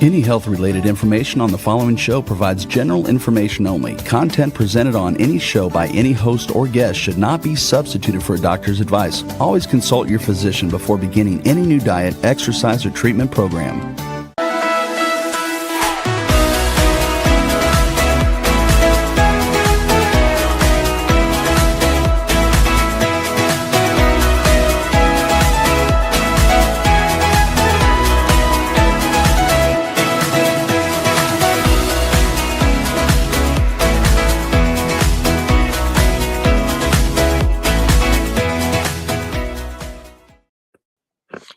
Any health-related information on the following show provides general information only. Content presented on any show by any host or guest should not be substituted for a doctor's advice. Always consult your physician before beginning any new diet, exercise, or treatment program.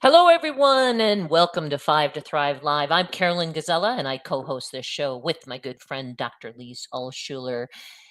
Hello, everyone, and welcome to 5 to Thrive Live. I'm Karolyn Gazella, and I co-host this show with my good friend, Dr. Lise Alschuler.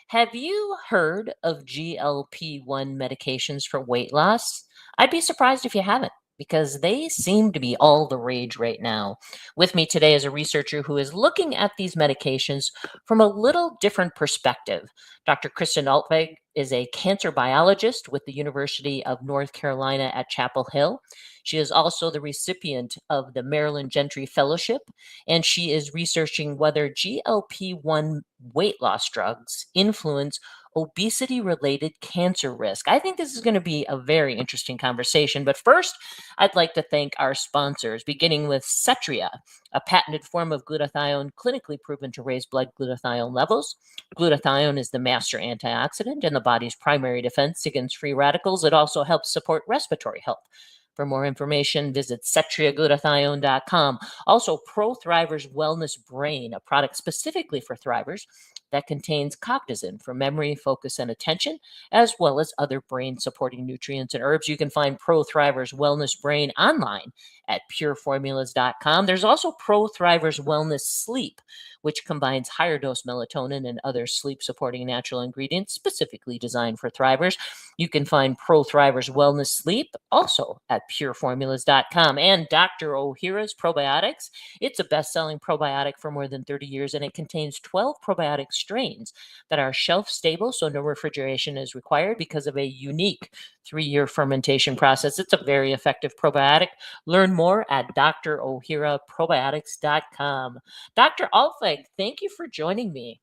Have you heard of GLP-1 medications for weight loss? I'd be surprised if you haven't, because they seem to be all the rage right now. With me today is a researcher who is looking at these medications from a little different perspective. Dr. Kristin Altwegg is a cancer biologist with the University of North Carolina at Chapel Hill. She is also the recipient of the Marilyn Gentry Fellowship, and she is researching whether GLP-1 weight loss drugs influence obesity-related cancer risk. I think this is going to be a very interesting conversation, but first, I'd like to thank our sponsors, beginning with Cetria, a patented form of glutathione clinically proven to raise blood glutathione levels. Glutathione is the master antioxidant and the body's primary defense against free radicals. It also helps support respiratory health. For more information, visit cetriaglutathione.com. Also, Pro Thrivers Wellness Brain, a product specifically for thrivers that contains cognizin for memory, focus, and attention, as well as other brain-supporting nutrients and herbs. You can find Pro Thrivers Wellness Brain online at pureformulas.com. There's also Pro Thrivers Wellness Sleep, which combines higher dose melatonin and other sleep-supporting natural ingredients specifically designed for thrivers. You can find Pro Thrivers Wellness Sleep also at pureformulas.com. And Dr. Ohhira's Probiotics. It's a best-selling probiotic for more than 30 years, and it contains 12 probiotic strains that are shelf-stable, so no refrigeration is required because of a unique 3-year fermentation process. It's a very effective probiotic. Learn more at drohhiraprobiotics.com. Dr. Altwegg, thank you for joining me.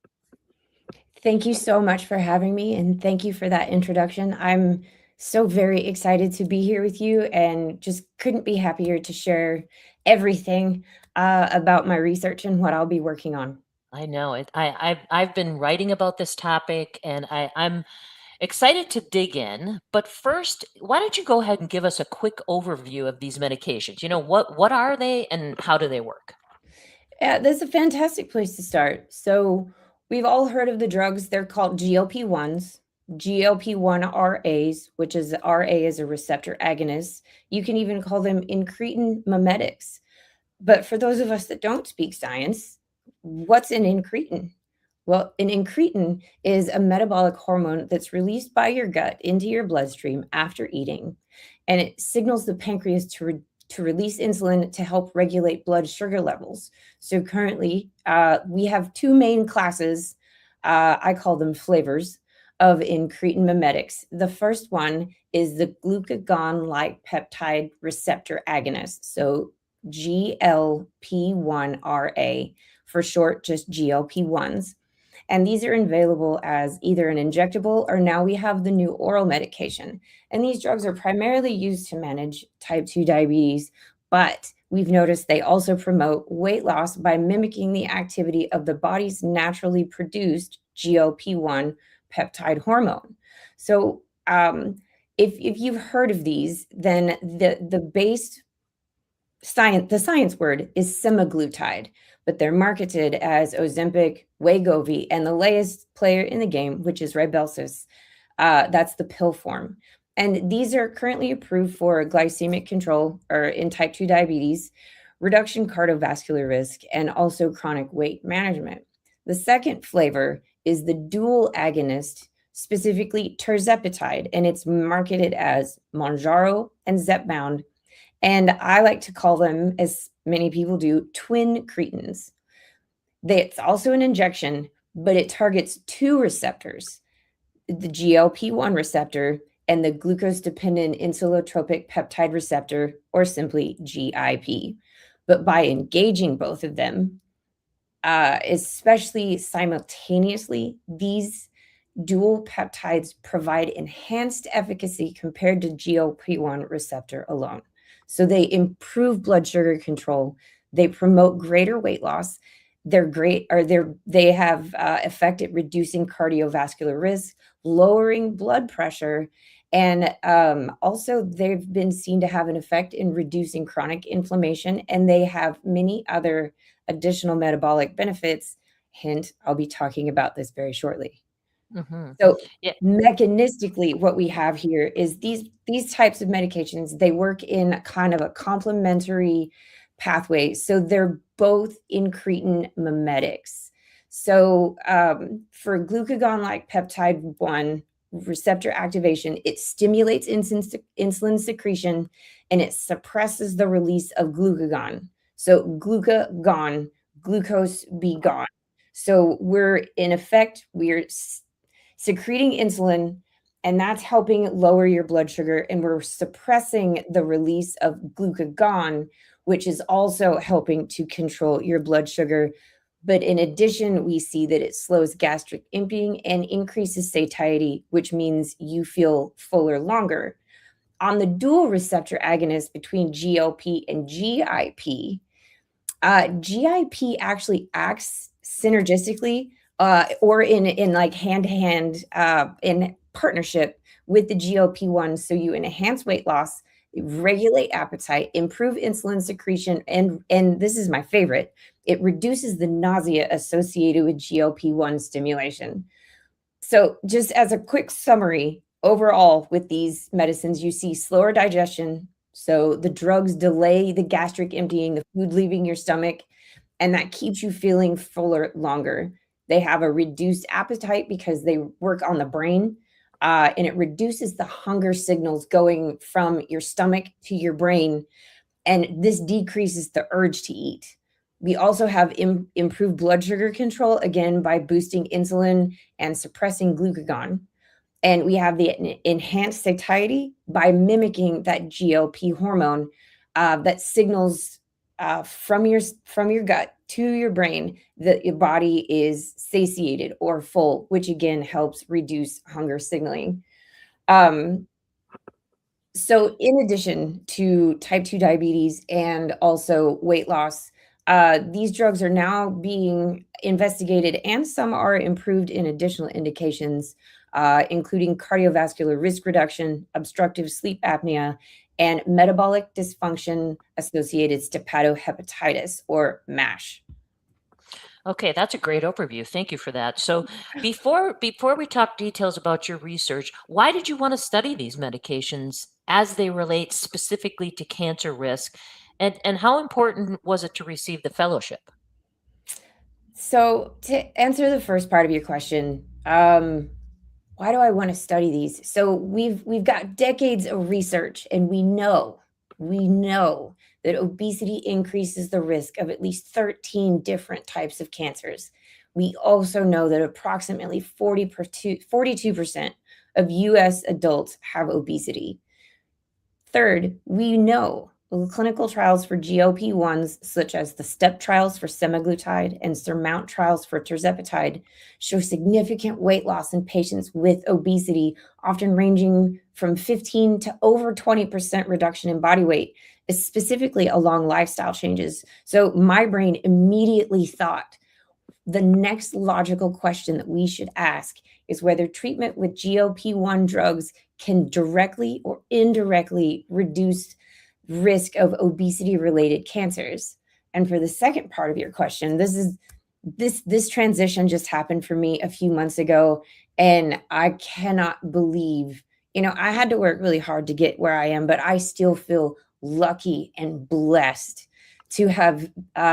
Thank you so much for having me, and thank you for that introduction. I'm so very excited to be here with you and just couldn't be happier to share everything about my research and what I'll be working on. I know it. I've been writing about this topic, and I'm excited to dig in. But first, why don't you go ahead and give us a quick overview of these medications? You know, what are they and how do they work? Yeah, that's a fantastic place to start. So we've all heard of the drugs. They're called GLP-1s, GLP-1 RAs, which is RA is a receptor agonist. You can even call them incretin mimetics. But for those of us that don't speak science, what's an incretin? Well, an incretin is a metabolic hormone that's released by your gut into your bloodstream after eating, and it signals the pancreas to release insulin to help regulate blood sugar levels. So currently, we have two main classes, I call them flavors, of incretin mimetics. The first one is the glucagon-like peptide receptor agonist, so GLP-1RA, for short, just GLP-1s. And these are available as either an injectable or now we have the new oral medication. And these drugs are primarily used to manage type 2 diabetes, but we've noticed they also promote weight loss by mimicking the activity of the body's naturally produced GLP-1 peptide hormone. So if you've heard of these, then the base science, the science word is semaglutide, but they're marketed as Ozempic, Wegovy, and the latest player in the game, which is Rybelsus. That's the pill form. And these are currently approved for glycemic control or in type 2 diabetes, reduction cardiovascular risk, and also chronic weight management. The second flavor is the dual agonist, specifically tirzepatide, and it's marketed as Mounjaro and Zepbound. And I like to call them, as many people do, twin cretins. It's also an injection, but it targets two receptors, the GLP-1 receptor and the glucose-dependent insulotropic peptide receptor, or simply GIP. But by engaging both of them, especially simultaneously, these dual peptides provide enhanced efficacy compared to GLP-1 receptor alone. So they improve blood sugar control, they promote greater weight loss, they have effect at reducing cardiovascular risk, lowering blood pressure, and also they've been seen to have an effect in reducing chronic inflammation, and they have many other additional metabolic benefits. Hint, I'll be talking about this very shortly. Mhm. So Yeah. mechanistically, what we have here is these types of medications, they work in kind of a complementary pathway. So they're both incretin mimetics. So for glucagon-like peptide 1 receptor activation, it stimulates insulin secretion and it suppresses the release of glucagon. So glucagon, glucose be gone. So we're in effect, we're secreting insulin, and that's helping lower your blood sugar. And we're suppressing the release of glucagon, which is also helping to control your blood sugar. But in addition, we see that it slows gastric emptying and increases satiety, which means you feel fuller longer. On the dual receptor agonist between GLP and GIP, GIP actually acts synergistically or in like hand to hand in partnership with the GLP-1. So you enhance weight loss, regulate appetite, improve insulin secretion, and this is my favorite, it reduces the nausea associated with GLP-1 stimulation. So just as a quick summary, overall with these medicines, you see slower digestion. So the drugs delay the gastric emptying, the food leaving your stomach, and that keeps you feeling fuller longer. They have a reduced appetite because they work on the brain, and it reduces the hunger signals going from your stomach to your brain, and this decreases the urge to eat. We also have improved blood sugar control, again, by boosting insulin and suppressing glucagon. And we have the enhanced satiety by mimicking that GLP hormone that signals from your gut to your brain that your body is satiated or full, which again helps reduce hunger signaling. So in addition to type 2 diabetes and also weight loss, these drugs are now being investigated and some are improved in additional indications, including cardiovascular risk reduction, obstructive sleep apnea, and metabolic dysfunction associated steatohepatitis or MASH. Okay, that's a great overview. Thank you for that. So before we talk details about your research, why did you want to study these medications as they relate specifically to cancer risk? And how important was it to receive the fellowship? So to answer the first part of your question, why do I want to study these? So we've got decades of research, and we know that obesity increases the risk of at least 13 different types of cancers. We also know that approximately 42% of US adults have obesity. Third, we know clinical trials for GLP-1s, such as the STEP trials for semaglutide and SURMOUNT trials for tirzepatide, show significant weight loss in patients with obesity, often ranging from 15 to over 20% reduction in body weight, specifically along lifestyle changes. So my brain immediately thought the next logical question that we should ask is whether treatment with GLP-1 drugs can directly or indirectly reduce risk of obesity-related cancers. And for the second part of your question, this transition just happened for me a few months ago, and I cannot believe, I had to work really hard to get where I am, but I still feel lucky and blessed to have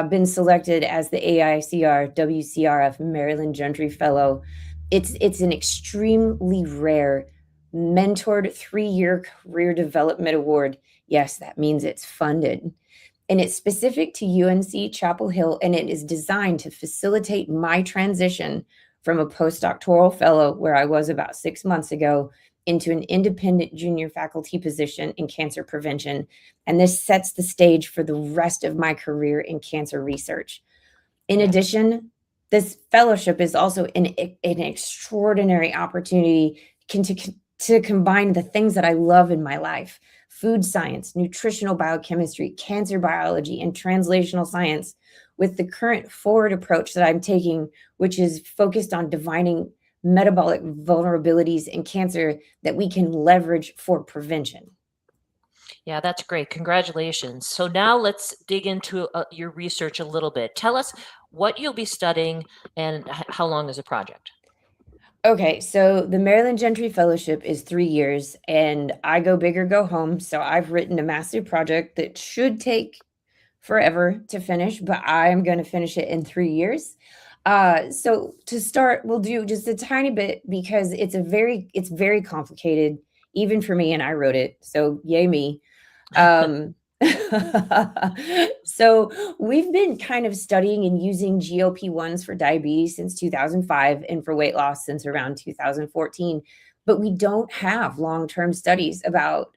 been selected as the AICR WCRF Marilyn Gentry Fellow. It's an extremely rare mentored 3-year career development award. Yes, that means it's funded. And it's specific to UNC Chapel Hill, and it is designed to facilitate my transition from a postdoctoral fellow, where I was about 6 months ago, into an independent junior faculty position in cancer prevention. And this sets the stage for the rest of my career in cancer research. In addition, this fellowship is also an extraordinary opportunity to combine the things that I love in my life: food science, nutritional biochemistry, cancer biology, and translational science, with the current forward approach that I'm taking, which is focused on divining metabolic vulnerabilities in cancer that we can leverage for prevention. Yeah, that's great. Congratulations. So now let's dig into your research a little bit. Tell us what you'll be studying and how long is the project? Okay, so the Marilyn Gentry Fellowship is 3 years, and I go big or go home. So I've written a massive project that should take forever to finish, but I'm going to finish it in 3 years. So to start, we'll do just a tiny bit because it's very complicated, even for me, and I wrote it. So yay me. So we've been kind of studying and using GLP-1s for diabetes since 2005 and for weight loss since around 2014. But we don't have long-term studies about,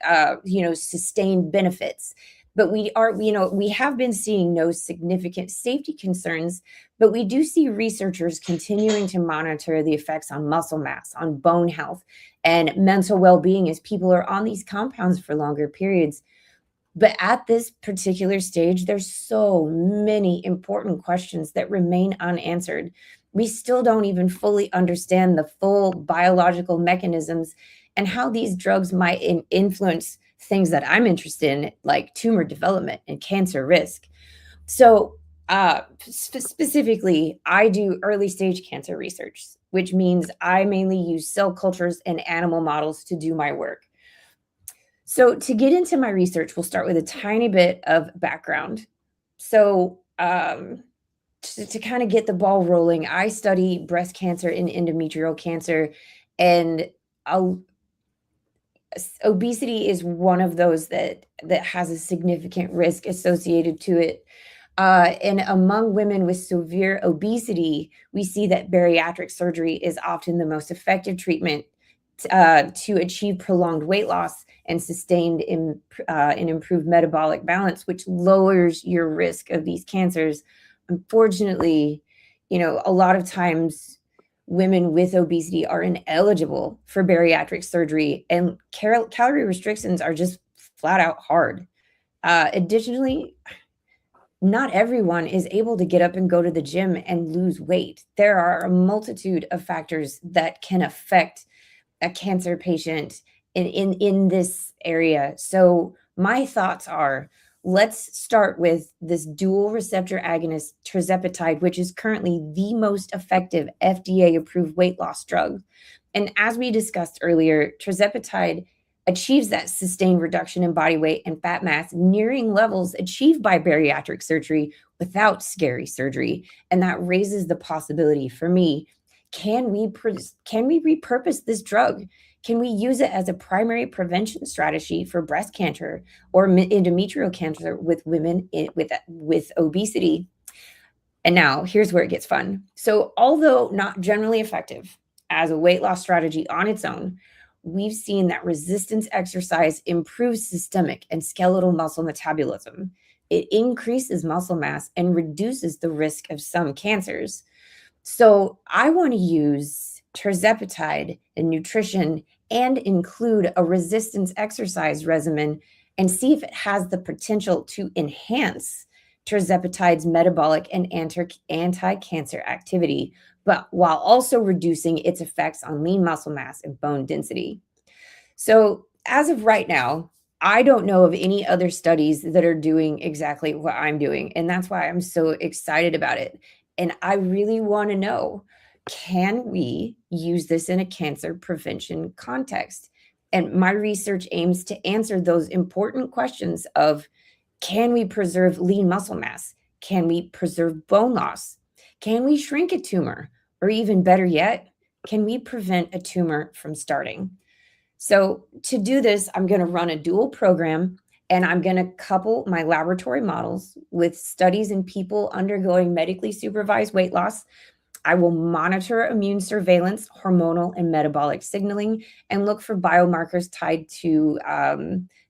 sustained benefits. But we have been seeing no significant safety concerns, but we do see researchers continuing to monitor the effects on muscle mass, on bone health, and mental well-being as people are on these compounds for longer periods. But at this particular stage, there's so many important questions that remain unanswered. We still don't even fully understand the full biological mechanisms and how these drugs might influence things that I'm interested in, like tumor development and cancer risk. So specifically, I do early stage cancer research, which means I mainly use cell cultures and animal models to do my work. So to get into my research, we'll start with a tiny bit of background. So to kind of get the ball rolling, I study breast cancer and endometrial cancer, and obesity is one of those that has a significant risk associated to it. And among women with severe obesity, we see that bariatric surgery is often the most effective treatment to achieve prolonged weight loss and sustained and improved metabolic balance, which lowers your risk of these cancers. Unfortunately, a lot of times women with obesity are ineligible for bariatric surgery, and calorie restrictions are just flat out hard. Additionally, not everyone is able to get up and go to the gym and lose weight. There are a multitude of factors that can affect a cancer patient in this area. So my thoughts are, let's start with this dual receptor agonist tirzepatide, which is currently the most effective FDA-approved weight loss drug. And as we discussed earlier, tirzepatide achieves that sustained reduction in body weight and fat mass, nearing levels achieved by bariatric surgery without scary surgery. And that raises the possibility for me, can we repurpose this drug? Can we use it as a primary prevention strategy for breast cancer or endometrial cancer with women with obesity? And now here's where it gets fun. So although not generally effective as a weight loss strategy on its own, we've seen that resistance exercise improves systemic and skeletal muscle metabolism. It increases muscle mass and reduces the risk of some cancers. So I want to use tirzepatide in nutrition and include a resistance exercise regimen and see if it has the potential to enhance tirzepatide's metabolic and anti-cancer activity, but while also reducing its effects on lean muscle mass and bone density. So as of right now, I don't know of any other studies that are doing exactly what I'm doing, and that's why I'm so excited about it. And I really want to know, can we use this in a cancer prevention context? And my research aims to answer those important questions of, can we preserve lean muscle mass? Can we preserve bone loss? Can we shrink a tumor? Or even better yet, can we prevent a tumor from starting? So to do this, I'm going to run a dual program, and I'm going to couple my laboratory models with studies in people undergoing medically supervised weight loss. I will monitor immune surveillance, hormonal and metabolic signaling, and look for biomarkers tied to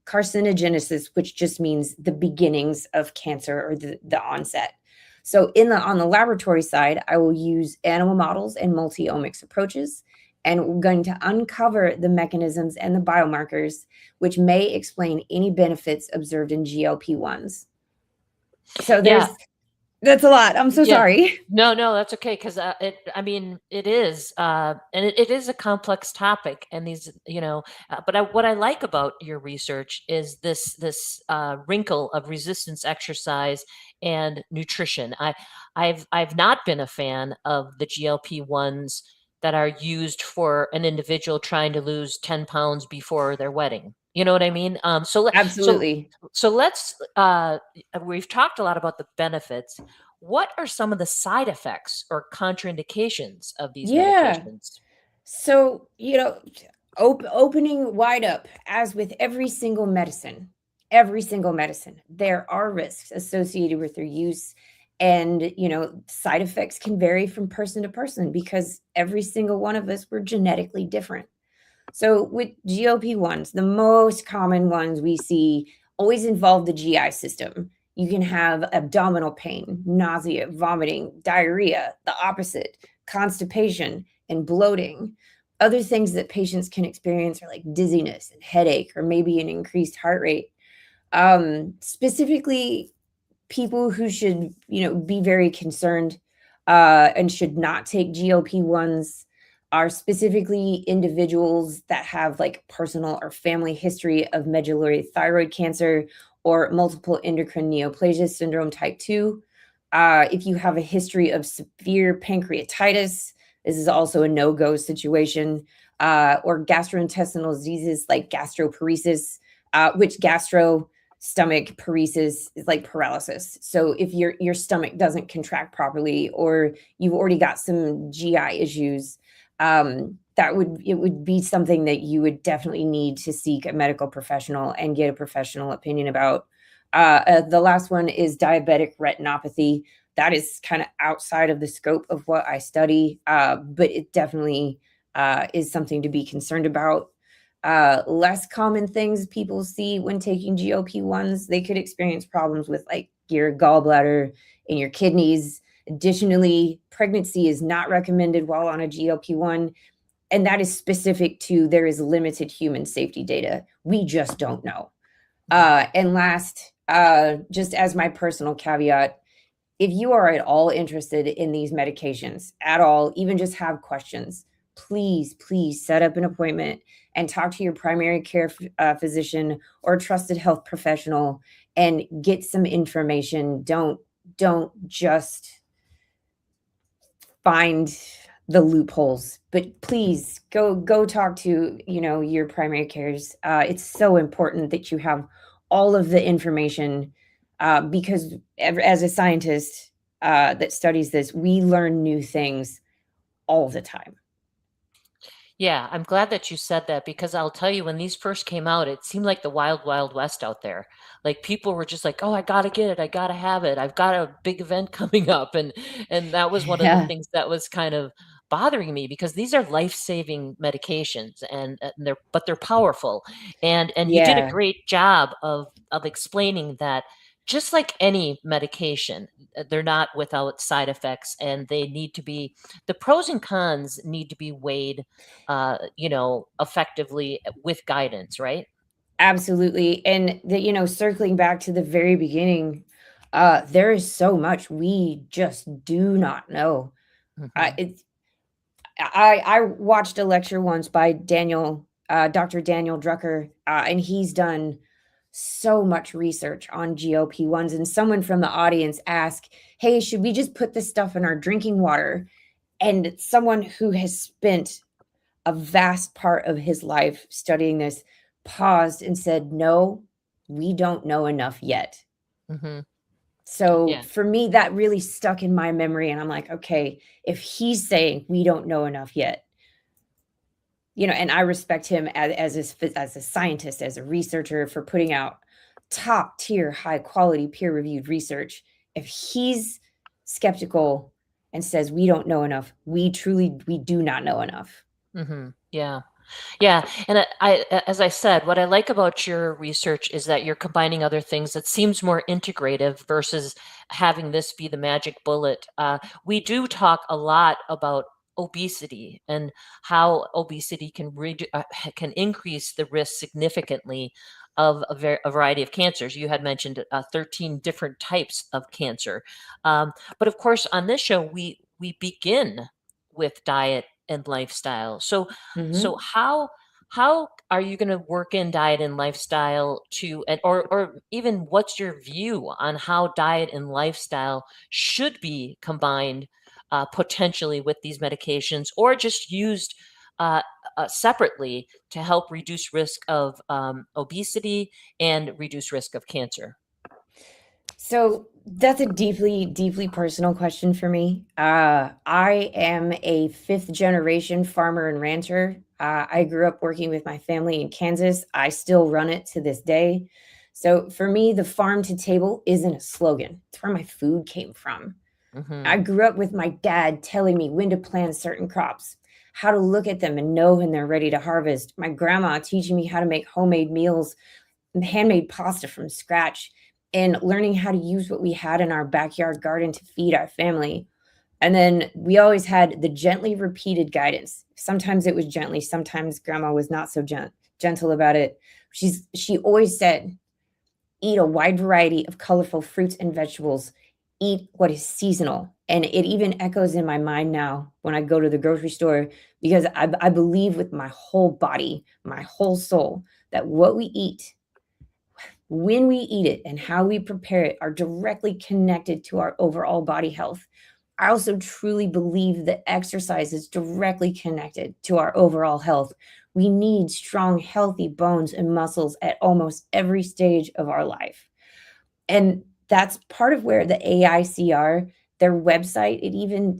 carcinogenesis, which just means the beginnings of cancer or the onset. So on the laboratory side, I will use animal models and multi-omics approaches, and we're going to uncover the mechanisms and the biomarkers which may explain any benefits observed in GLP-1s. So that's a lot. I'm so sorry. No, that's okay. Cause it is, and it is a complex topic, and these, but what I like about your research is this wrinkle of resistance exercise and nutrition. I've not been a fan of the GLP-1s that are used for an individual trying to lose 10 pounds before their wedding. You know what I mean? Absolutely. So let's, we've talked a lot about the benefits. What are some of the side effects or contraindications of these medications? So, opening wide up, as with every single medicine, there are risks associated with their use. And, side effects can vary from person to person because every single one of us, we're genetically different. So with GLP-1s, the most common ones we see always involve the GI system. You can have abdominal pain, nausea, vomiting, diarrhea, the opposite, constipation, and bloating. Other things that patients can experience are like dizziness and headache, or maybe an increased heart rate. Specifically, people who should, be very concerned and should not take GLP-1s are specifically individuals that have like personal or family history of medullary thyroid cancer or multiple endocrine neoplasia syndrome type 2. If you have a history of severe pancreatitis, this is also a no-go situation, or gastrointestinal diseases like gastroparesis, which stomach paresis is like paralysis. So if your stomach doesn't contract properly, or you've already got some GI issues, it would be something that you would definitely need to seek a medical professional and get a professional opinion about. The last one is diabetic retinopathy. That is kind of outside of the scope of what I study, but it definitely is something to be concerned about. Less common things people see when taking GLP-1s, they could experience problems with like your gallbladder and your kidneys. Additionally, pregnancy is not recommended while on a GLP-1, and that is specific to there is limited human safety data. We just don't know. And last, just as my personal caveat, if you are at all interested in these medications at all, even just have questions, please set up an appointment and talk to your primary care physician or trusted health professional and get some information. Don't just find the loopholes, but please go talk to, your primary cares. It's so important that you have all of the information, because as a scientist that studies this, we learn new things all the time. Yeah, I'm glad that you said that, because I'll tell you, when these first came out, it seemed like the wild, wild west out there. Like people were just like, "Oh, I gotta get it. I gotta have it. I've got a big event coming up." And that was one of the Yeah, things that was kind of bothering me, because these are life-saving medications, and they're powerful. And you did a yeah, great job of explaining that, just like any medication, they're not without side effects, and the pros and cons need to be weighed effectively with guidance, right? absolutely. And circling back to the very beginning, there is so much we just do not know. Hmm. It's I watched a lecture once by Dr. Daniel Drucker, and he's done so much research on GLP-1s. And someone from the audience asked, "Hey, should we just put this stuff in our drinking water?" And someone who has spent a vast part of his life studying this paused and said, "No, we don't know enough yet." Hmm. So Yeah. for me, that really stuck in my memory. And I'm like, okay, if he's saying we don't know enough yet, and I respect him as a scientist, as a researcher, for putting out top tier, high quality, peer reviewed research. If he's skeptical and says we don't know enough. We do not know enough. Yeah. Yeah. And as I said, what I like about your research is that you're combining other things that seems more integrative versus having this be the magic bullet. We do talk a lot about obesity and how obesity can increase the risk significantly of a variety of cancers. You had mentioned 13 different types of cancer. But of course, on this show, we begin with diet and lifestyle. So how are you going to work in diet and lifestyle or even what's your view on how diet and lifestyle should be combined potentially with these medications or just used separately to help reduce risk of obesity and reduce risk of cancer? So that's a deeply, deeply personal question for me. I am a fifth generation farmer and rancher. I grew up working with my family in Kansas. I still run it to this day. So for me, the farm to table isn't a slogan. It's where my food came from. I grew up with my dad telling me when to plant certain crops, how to look at them and know when they're ready to harvest. My grandma teaching me how to make homemade meals, handmade pasta from scratch, and learning how to use what we had in our backyard garden to feed our family. And then we always had the gently repeated guidance. Sometimes it was gently, sometimes grandma was not so gentle about it. She always said, eat a wide variety of colorful fruits and vegetables, eat what is seasonal. And it even echoes in my mind now when I go to the grocery store, because I believe with my whole body, my whole soul, that what we eat, when we eat it and how we prepare it are directly connected to our overall body health. I also truly believe that exercise is directly connected to our overall health. We need strong, healthy bones and muscles at almost every stage of our life. And that's part of where the AICR, their website,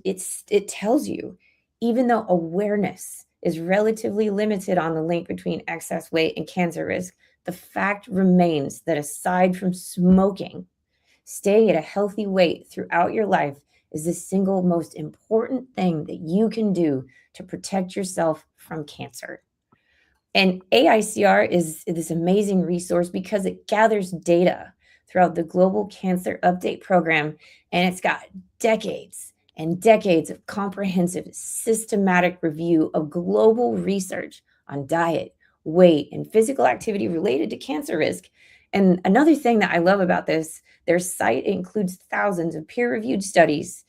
it tells you, even though awareness is relatively limited on the link between excess weight and cancer risk, the fact remains that aside from smoking, staying at a healthy weight throughout your life is the single most important thing that you can do to protect yourself from cancer. And AICR is this amazing resource because it gathers data throughout the Global Cancer Update Program, and it's got decades and decades of comprehensive, systematic review of global research on diet, weight, and physical activity related to cancer risk. And another thing that I love about this, their site includes thousands of peer-reviewed studies,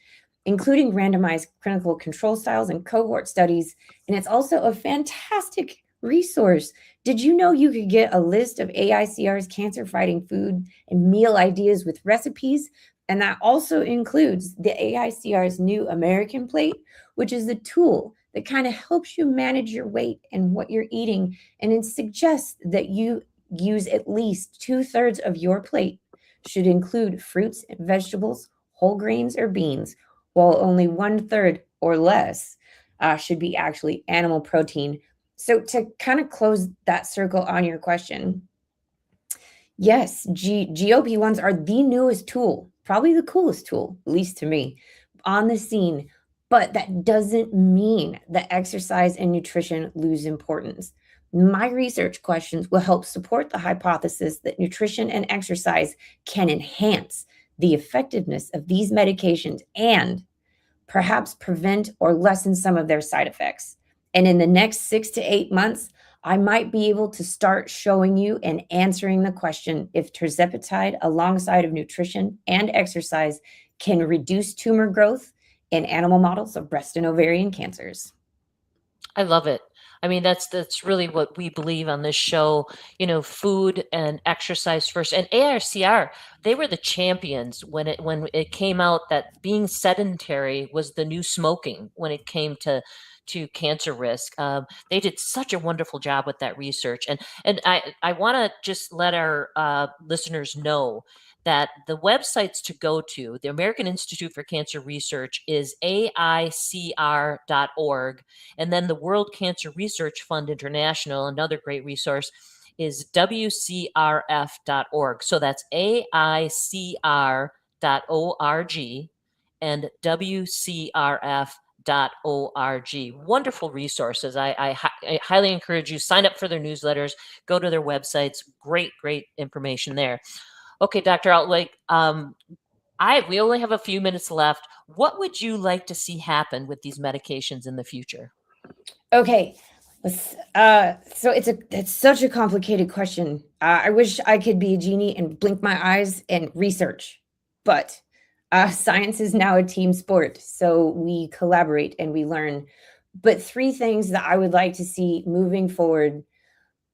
including randomized clinical control styles and cohort studies. And it's also a fantastic resource. Did you know you could get a list of AICR's cancer fighting food and meal ideas with recipes? And that also includes the AICR's new American Plate, which is the tool that kind of helps you manage your weight and what you're eating. And it suggests that you use at least 2/3 of your plate should include fruits and vegetables, whole grains, or beans, while only 1/3 or less should be actually animal protein. So to kind of close that circle on your question, yes, GLP-1s are the newest tool, probably the coolest tool, at least to me, on the scene. But that doesn't mean that exercise and nutrition lose importance. My research questions will help support the hypothesis that nutrition and exercise can enhance the effectiveness of these medications and perhaps prevent or lessen some of their side effects. And in the next 6 to 8 months, I might be able to start showing you and answering the question if tirzepatide alongside of nutrition and exercise can reduce tumor growth in animal models of breast and ovarian cancers. I love it. I mean, that's really what we believe on this show, food and exercise first. And AICR, they were the champions when it came out that being sedentary was the new smoking when it came to cancer risk. They did such a wonderful job with that research. And I want to just let our listeners know that the websites to go to, the American Institute for Cancer Research is AICR.org. And then the World Cancer Research Fund International, another great resource, is WCRF.org. So that's AICR.org. and WCRF.org. Wonderful resources. I highly encourage you, sign up for their newsletters, go to their websites. Great information there. Okay, Dr. Altwegg, we only have a few minutes left. What would you like to see happen with these medications in the future? Okay. So it's such a complicated question. I wish I could be a genie and blink my eyes and research, but science is now a team sport. So we collaborate and we learn. But three things that I would like to see moving forward,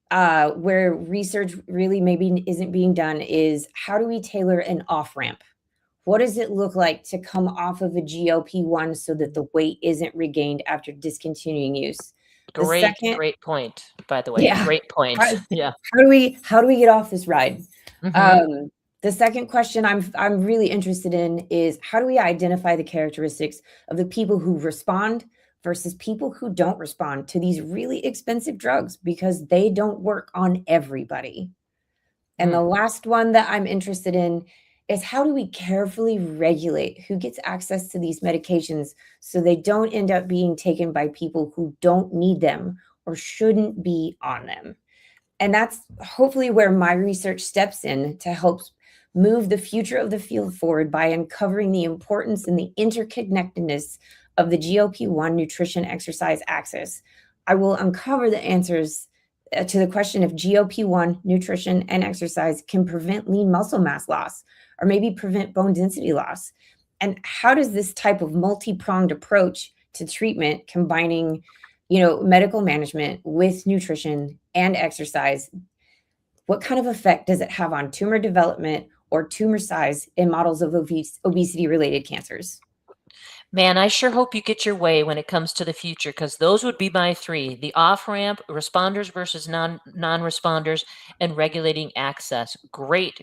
where research really maybe isn't being done, is how do we tailor an off-ramp? What does it look like to come off of a GLP-1 so that the weight isn't regained after discontinuing use? Great point, by the way. Yeah. Great point. Yeah. How do we get off this ride? Mhm. The second question I'm really interested in is how do we identify the characteristics of the people who respond versus people who don't respond to these really expensive drugs, because they don't work on everybody. And the last one that I'm interested in is how do we carefully regulate who gets access to these medications so they don't end up being taken by people who don't need them or shouldn't be on them. And that's hopefully where my research steps in to help move the future of the field forward by uncovering the importance and the interconnectedness of the GLP-1 nutrition exercise axis. I will uncover the answers to the question if GLP-1 nutrition and exercise can prevent lean muscle mass loss or maybe prevent bone density loss. And how does this type of multi-pronged approach to treatment, combining, medical management with nutrition and exercise, what kind of effect does it have on tumor development or tumor size in models of obesity-related cancers? Man, I sure hope you get your way when it comes to the future, because those would be my three: the off-ramp, responders versus non-responders, and regulating access. Great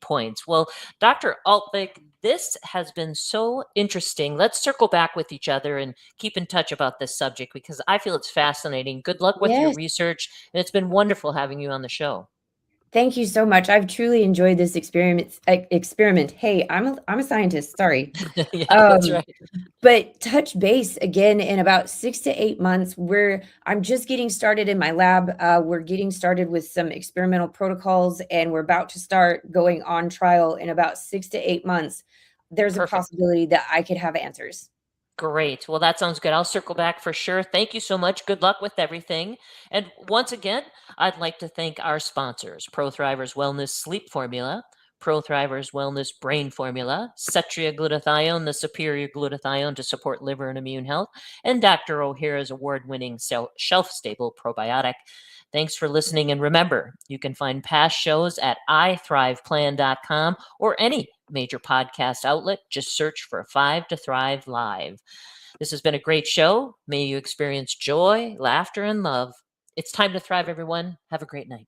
points. Well, Dr. Altwegg, this has been so interesting. Let's circle back with each other and keep in touch about this subject, because I feel it's fascinating. Good luck with your Yes. research, and it's been wonderful having you on the show. Thank you so much. I've truly enjoyed this experiment. Hey, I'm a scientist. Sorry. Yeah, that's right. But touch base again in about 6 to 8 months, where I'm just getting started in my lab. We're getting started with some experimental protocols, and we're about to start going on trial in about 6 to 8 months. There's Perfect. a possibility that I could have answers. Great. Well, that sounds good. I'll circle back for sure. Thank you so much. Good luck with everything. And once again, I'd like to thank our sponsors: ProThrivers Wellness Sleep Formula, ProThrivers Wellness Brain Formula, Cetria Glutathione, the superior glutathione to support liver and immune health, and Dr. O'Hara's award-winning shelf-stable probiotic. Thanks for listening. And remember, you can find past shows at ithriveplan.com or any major podcast outlet. Just search for 5 to Thrive Live. This has been a great show. May you experience joy, laughter, and love. It's time to thrive, everyone. Have a great night.